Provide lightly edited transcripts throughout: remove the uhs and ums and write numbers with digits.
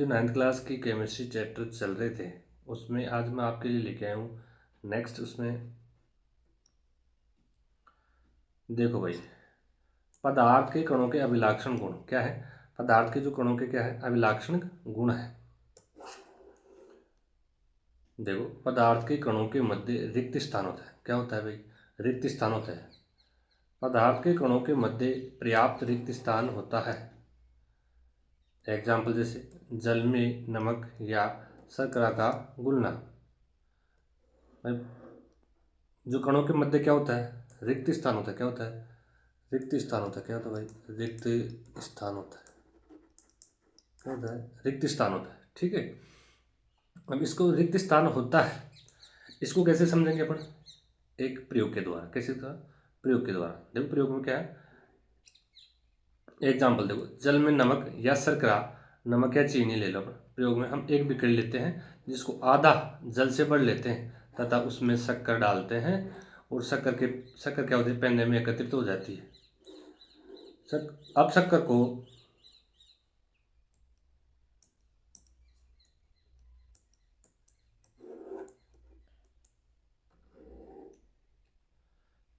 जो 9th class की chemistry chapter चल रहे थे उसमें आज मैं आपके लिए लेके आया हूँ नेक्स्ट। उसमें देखो भाई, पदार्थ के कणों के अभिलाक्षण गुण क्या है। पदार्थ के जो कणों के क्या है, अभिलाक्षण गुण है। देखो, पदार्थ के कणों के मध्य रिक्त स्थान होता है। क्या होता है भाई? रिक्त स्थान होता है। पदार्थ के कणों के मध्य पर्याप्त रिक्त स्थान होता है। एग्जाम्पल जैसे जल में नमक या शर्करा का घुलना। जो कणों के मध्य क्या होता है, रिक्त स्थान होता है। क्या होता है? रिक्त स्थान होता है। क्या होता है भाई? रिक्त स्थान होता है। क्या होता है? रिक्त स्थान होता है। ठीक है, अब इसको रिक्त स्थान होता है, इसको कैसे समझेंगे अपन? एक प्रयोग के द्वारा। कैसे था? प्रयोग के द्वारा। देखो प्रयोग में क्या है, एग्जाम्पल देखो, जल में नमक या शर्करा, नमक या चीनी ले लो। प्रयोग में हम एक बिक्री लेते हैं जिसको आधा जल से भर लेते हैं तथा उसमें शक्कर डालते हैं और शक्कर क्या होती है, पहनने में एकत्रित हो जाती है। अब शक्कर को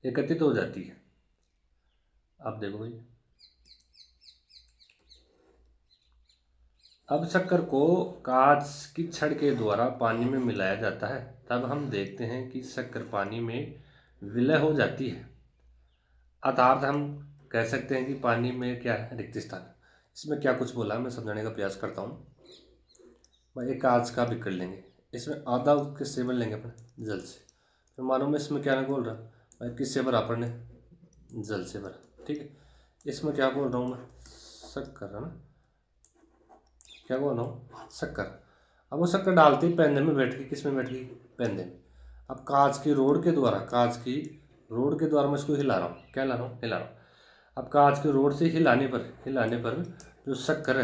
एकत्रित हो जाती है। अब देखो भाई, अब शक्कर को कांच की छड़ के द्वारा पानी में मिलाया जाता है, तब हम देखते हैं कि शक्कर पानी में विलय हो जाती है। अर्थात हम कह सकते हैं कि पानी में क्या है, रिक्त स्थान। इसमें क्या कुछ बोला मैं समझाने का प्रयास करता हूँ। भाई एक कांच का बिक्कर लेंगे, इसमें आधा उसके सेवन लेंगे अपन जल से। तो मानो मैं इसमें क्या नहीं बोल रहा भाई, किससे भरा अपन ने? जल से भरा। ठीक है, इसमें क्या बोल रहा हूँ मैं? शक्कर है ना। क्या बोल रहा हूँ? शक्कर। अब वो शक्कर डालते ही पेंदे में बैठ गई। किस में बैठ गई? पेंदे में। अब कांच की रोड के द्वारा मैं इसको हिला रहा हूँ। क्या हिला रहा हूँ? हिला रहा हूँ। अब कांच की रोड से हिलाने पर जो शक्कर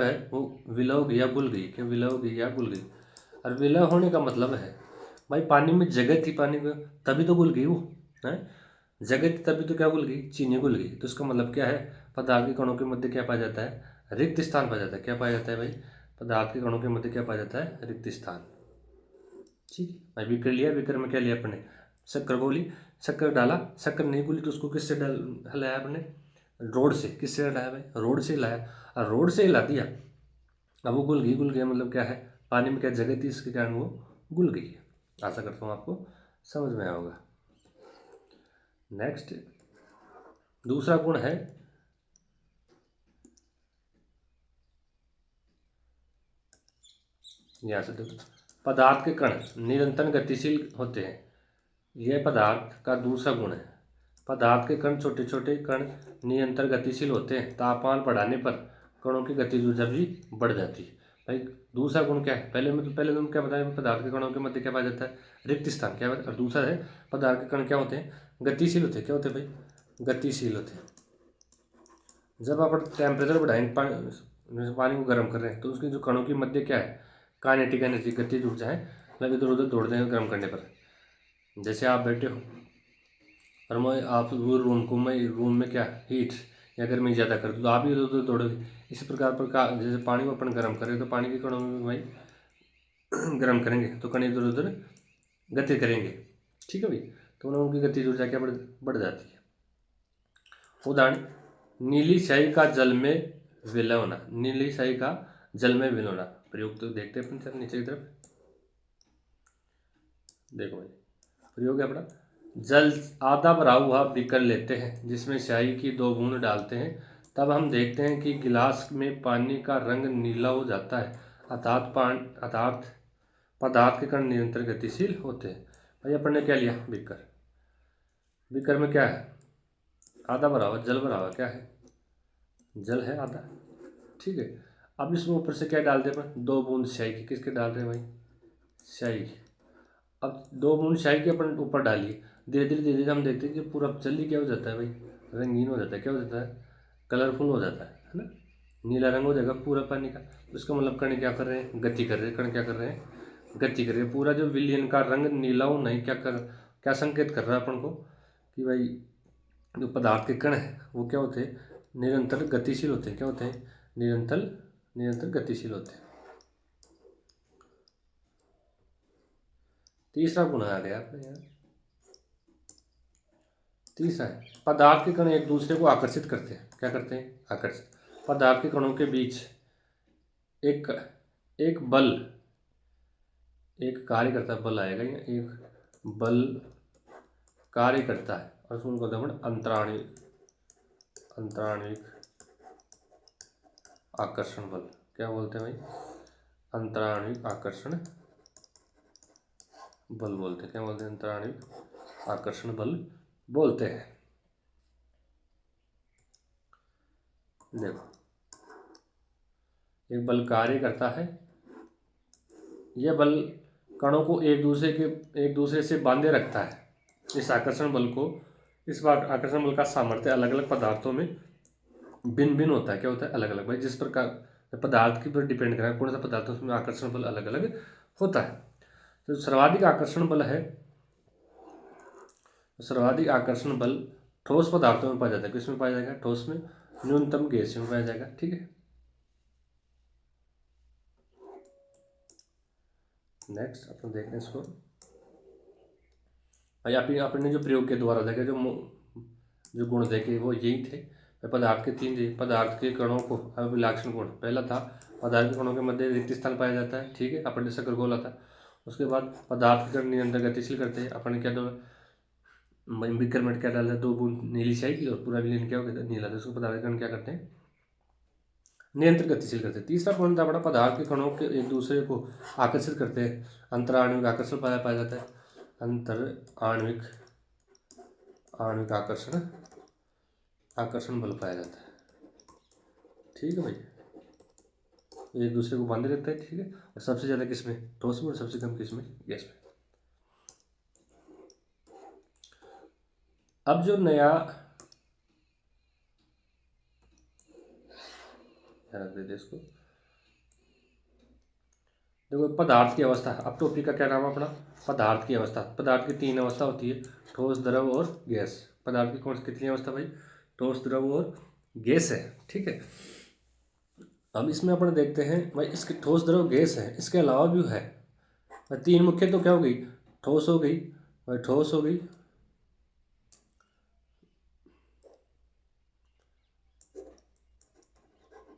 है वो विलय हो गई या घुल गई। क्या विलय हो गई या घुल गई? और विलय होने का मतलब है भाई, पानी में जगह थी, पानी में तभी तो घुल गई वो है। जगह थी तभी तो क्या घुल गई? चीनी घुल गई। तो इसका मतलब क्या है, पदार्थ के कणों के मध्य क्या पाया जाता है? रिक्त स्थान पाया जाता है। क्या पाया जाता है भाई? पदार्थ के कणों के मध्य क्या पाया जाता है? रिक्त स्थान। ठीक है भाई, बिक्र लिया, बिक्र में क्या लिया अपने? शक्कर को ली, शक्कर डाला, शक्कर नहीं घुली तो उसको किससे हिलाया अपने? रोड से। किससे हिलाया भाई? रोड से हिलाया। और रोड से हिला दिया, अब वो घुल गया मतलब क्या है, पानी में क्या जगह थी, इसके कारण वो घुल गई है। आशा करता हूँ आपको समझ में आया होगा। नेक्स्ट दूसरा गुण है, यहाँ से देखो, पदार्थ के कण निरंतर गतिशील होते हैं। यह पदार्थ का दूसरा गुण है। पदार्थ के कण, छोटे छोटे कण निरंतर गतिशील होते हैं। तापमान बढ़ाने पर कणों की गतिज ऊर्जा भी बढ़ जाती है। भाई दूसरा गुण क्या है? पहले तुम क्या बताया? पदार्थ के कणों के मध्य क्या पाया जाता है? रिक्त स्थान। क्या और दूसरा है, पदार्थ के कण क्या होते हैं? गतिशील होते हैं। क्या होते हैं भाई? गतिशील होते हैं। जब अपन टेम्परेचर बढ़ाएंगे, पानी को गर्म कर रहे हैं, तो उसके जो कणों की मध्य क्या है? काइनेटिक एनर्जी, गतिज ऊर्जा है, मतलब इधर उधर दौड़ देंगे गर्म करने पर। जैसे आप बैठे हो और मैं आप रूम में क्या हीट या गर्मी ज़्यादा कर दूँ तो आप भी इधर उधर दौड़ोगे। इसी प्रकार पर जैसे पानी को अपन गर्म करें तो पानी के कणों में भाई गर्म करेंगे तो कण इधर उधर गति करेंगे। ठीक है भाई, तो उनकी गतिज ऊर्जा क्या बढ़ जाती है। उदाहरण, नीली स्याही का जल में विलय होना। नीली स्याही का जल में विलय होना। प्रयोग तो देखते हैं अपन नीचे की तरफ। देखो भाई, प्रयोग है अपना, जल आधा भरा हुआ बीकर लेते हैं जिसमें स्याही की 2 बूंद डालते हैं, तब हम देखते हैं कि गिलास में पानी का रंग नीला हो जाता है। अर्थात पदार्थ के कण निरंतर गतिशील होते हैं। भाई अपन ने क्या लिया? बीकर। बीकर में क्या है? आधा भरा हुआ जल भरा हुआ। क्या है? जल है आधा। ठीक है, अब इसमें ऊपर से क्या डाल दे अपन? 2 बूंद स्याही की। किसके डाल रहे हैं भाई? स्याही की। अब 2 बूंद स्याही के अपन ऊपर डालिए, धीरे धीरे हम देखते हैं कि पूरा जल्दी क्या हो जाता है भाई? रंगीन हो जाता है। क्या हो जाता है? कलरफुल हो जाता है ना। नीला रंग हो जाएगा पूरा पानी का। उसका मतलब कण क्या कर रहे हैं? गति कर रहे हैं। कण क्या कर रहे हैं? गति कर रहे हैं। पूरा जो विलयन का रंग नीला हो नहीं, क्या संकेत कर रहा है अपन को कि भाई जो पदार्थ के कण है वो क्या होते हैं? निरंतर गतिशील होते हैं। क्या होते हैं? निरंतर निरंतर गतिशील होते हैं। तीसरा गुण आ गया अपने यहाँ। तीसरा है पदार्थ के कण एक दूसरे को आकर्षित करते हैं। क्या करते हैं? आकर्षित। पदार्थ के कणों के बीच एक बल, एक कार्य करता है, बल आएगा या एक बल कार्य करता है और उसको बोलते हैं अंतराण्विक आकर्षण बल। क्या बोलते हैं भाई? अंतराण्विक आकर्षण बल बोलते हैं। क्या बोलते हैं? अंतराण्विक आकर्षण बल बोलते हैं। देखो, एक बल कार्य करता है, यह बल कणों को एक दूसरे से बांधे रखता है। इस आकर्षण बल का सामर्थ्य अलग अलग पदार्थों में भिन्न भिन्न होता है। क्या होता है? अलग अलग। भाई जिस प्रकार पदार्थ के ऊपर डिपेंड करा है कौन सा पदार्थ, उसमें आकर्षण बल अलग अलग होता है। तो सर्वाधिक आकर्षण बल है, सर्वाधिक आकर्षण बल ठोस पदार्थों में पाया जाता है। किसमें पाया जाएगा? ठोस में। न्यूनतम गैस में पाया जाएगा। ठीक है, नेक्स्ट अपन देख रहे हैं इसको। भाई आपने जो प्रयोग के द्वारा देखे, जो गुण देखे वो यही थे। पदार्थ के 3 थे। पदार्थ के कणों को अभिलाक्षण गुण पहला था, पदार्थ के कणों के मध्य रिक्त स्थान पाया जाता है। ठीक है, अपन ने शक्कर घोला था। उसके बाद पदार्थ के कण निरंतर गतिशील करते हैं। अपन ने क्या बीकर में क्या डाला? 2 बूंद नीली स्याही की और पूरा विलीन क्या हो गया? नीला। तो उसको पदार्थ के कण क्या करते हैं? निरंतर गतिशील करते हैं। तीसरा पॉइंट था बड़ा, पदार्थ के कणों के एक दूसरे को आकर्षित करते हैं। अंतराण्विक आकर्षण पाया जाता है। आणविक आकर्षण बल पाया जाता है। ठीक है भाई, एक दूसरे को बांधे रखते हैं। ठीक है, और सबसे ज्यादा किसमें? ठोस में, और सबसे कम किसमें? गैस में। अब जो नया रख देते इसको। देखो, पदार्थ की अवस्था। अब टॉपिक का क्या नाम है अपना? पदार्थ की अवस्था। पदार्थ की 3 अवस्था होती है, ठोस, द्रव और गैस। पदार्थ की कौन सी कितनी अवस्था भाई? ठोस, द्रव और गैस है। ठीक है, अब इसमें अपन देखते हैं भाई, इसके ठोस, द्रव, गैस है, इसके अलावा भी है 3 मुख्य। तो क्या हो गई? ठोस हो गई भाई, ठोस हो गई,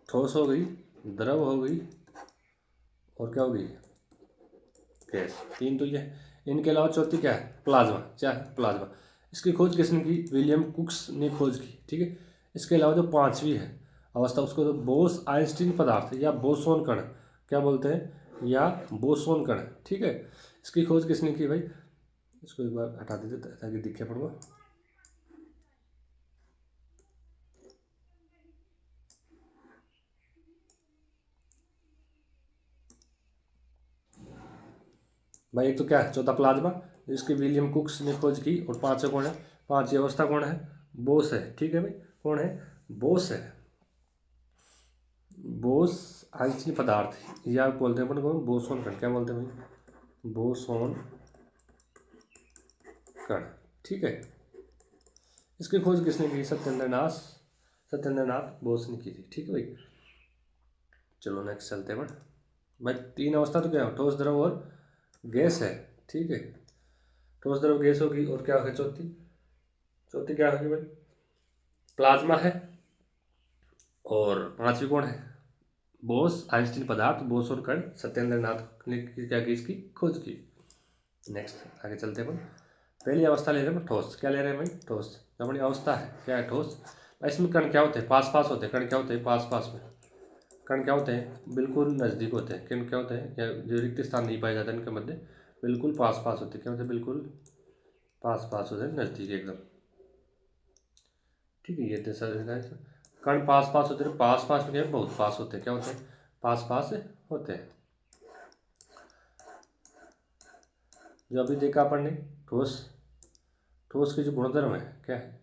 ठोस हो गई, द्रव हो गई और क्या हो गई? गैस। 3 तो ये है। इनके अलावा चौथी क्या है? प्लाज्मा। क्या है? प्लाज्मा। इसकी खोज किसने की? विलियम कुक्स ने खोज की। ठीक है, इसके अलावा जो 5वीं है अवस्था, उसको तो बोस आइंस्टीन पदार्थ या बोसोन कण क्या बोलते हैं? या बोसोन कण। ठीक है, इसकी खोज किसने की भाई? इसको एक बार हटा देते ताकि दिखे अपन को। भाई एक तो क्या है? चौथा प्लाज्मा, जिसकी विलियम कुक्स ने खोज की। और 5वां कौन है? 5वीं अवस्था कौन है? बोस है। ठीक है भाई, कौन है? बोस है। बोस आइंस्टीन पदार्थ या बोलते हैं अपन को बोसोन कण। क्या बोलते हैं भाई? बोसोन कण। ठीक है, इसकी खोज किसने की? सत्येंद्रनाथ बोस ने की थी। ठीक है भाई, चलो नेक्स्ट चलते हैं भाई। 3 अवस्था तो क्या है? ठोस, द्रव और गैस है। ठीक है, ठोस, द्रव, गैस होगी। और क्या होगी चौथी क्या होगी भाई? प्लाज्मा है। और 5वीं कौन है? बोस आइंस्टीन पदार्थ, बोसोन कण। सत्येंद्रनाथ ने क्या की? इसकी खोज की। नेक्स्ट आगे चलते हैं अपन। पहली अवस्था ले रहे हैं ठोस। क्या ले रहे हैं भाई? ठोस। अपनी अवस्था है क्या है? ठोस। इसमें कण क्या होते हैं? पास पास होते हैं। कण क्या होते हैं? पास पास में। कण क्या होते हैं? बिल्कुल नज़दीक होते हैं। कण क्या होते हैं? या जो रिक्त स्थान नहीं पाया जाता इनके मध्य, बिल्कुल पास पास होते हैं। क्या होते हैं? बिल्कुल पास पास होते हैं, नज़दीक एकदम। ठीक है, ये तो सर कण पास पास होते हैं। पास पास में क्या है? बहुत पास होते हैं। क्या होते हैं? पास पास होते हैं। जो अभी देखा अपन ने ठोस के जो गुणधर्म है क्या है?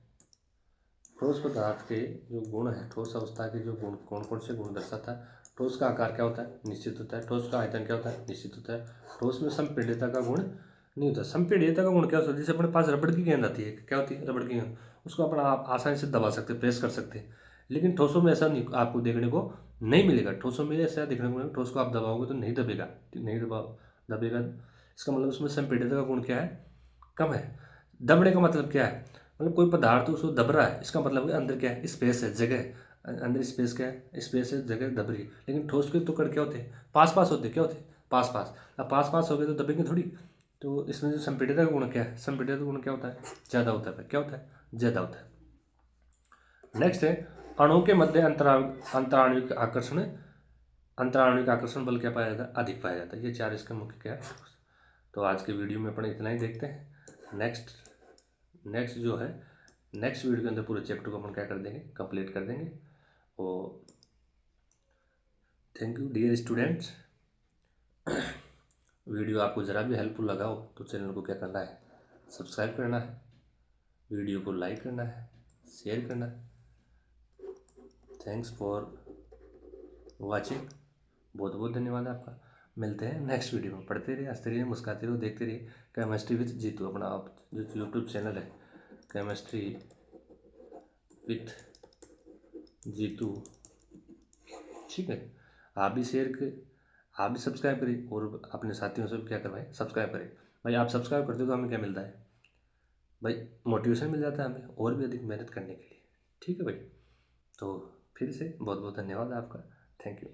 ठोस पदार्थ के जो गुण है, ठोस अवस्था के जो गुण कौन कौन से गुण दर्शाता है? ठोस का आकार क्या होता है? निश्चित होता है। ठोस का आयतन क्या होता है? निश्चित होता है। ठोस में संपीड्यता का गुण नहीं होता। संपीड्यता का गुण क्या होता है? जैसे अपने पास रबड़ की गेंद आती है। क्या होती है? रबड़ की गेंद। उसको अपन आप आसानी से दबा सकते हैं, प्रेस कर सकते हैं। लेकिन ठोसों में ऐसा नहीं आपको देखने को नहीं मिलेगा। ठोसों में ऐसा देखने को मिलेगा, ठोस को आप दबाओगे तो नहीं दबेगा, नहीं दबेगा। इसका मतलब उसमें संपीड़ितता का गुण क्या है, कम है। दबने का मतलब क्या है, मतलब कोई पदार्थ उसको दब रहा है, इसका मतलब है अंदर क्या है, स्पेस है, जगह है, अंदर स्पेस क्या है, स्पेस है, जगह दब रही है। लेकिन ठोस के तो कण क्या होते हैं, पास पास होते हैं, क्या होते हैं, पास पास। अब पास पास हो गए तो दबेंगे थोड़ी। तो इसमें जो संपीड़ितता का गुण क्या है, संपीड़ितता का गुण क्या होता है, ज़्यादा होता है। क्या होता है, ज़्यादा होता है। नेक्स्ट है अणु के मध्य अंतराणविक आकर्षण। अंतराणविक आकर्षण बल क्या पाया जाता है, अधिक पाया जाता है। ये चार इसके मुख्य क्या है। तो आज के वीडियो में अपन इतना ही देखते हैं। नेक्स्ट जो है, नेक्स्ट वीडियो के अंदर पूरे चैप्टर को अपन क्या कर देंगे, कंप्लीट कर देंगे। और thank you dear students. Video आपको ज़रा भी हेल्पफुल लगा हो तो चैनल को क्या करना है, सब्सक्राइब करना है, वीडियो को लाइक करना है, शेयर करना है। Thanks for watching. बहुत बहुत धन्यवाद आपका। मिलते हैं नेक्स्ट वीडियो में। पढ़ते रहिए, हंसते रहिए, मुस्कुराते रहिए, देखते रहिए केमिस्ट्री विद जीतू, अपना आप जो यूट्यूब चैनल है केमिस्ट्री विथ जीतू। ठीक है, आप भी आप भी सब्सक्राइब करिए और अपने साथियों से भी क्या करवाएं, सब्सक्राइब करें। भाई आप सब्सक्राइब करते हो तो हमें क्या मिलता है, भाई मोटिवेशन मिल जाता है हमें और भी अधिक मेहनत करने के लिए। ठीक है भाई, तो फिर से बहुत बहुत धन्यवाद आपका। Thank you.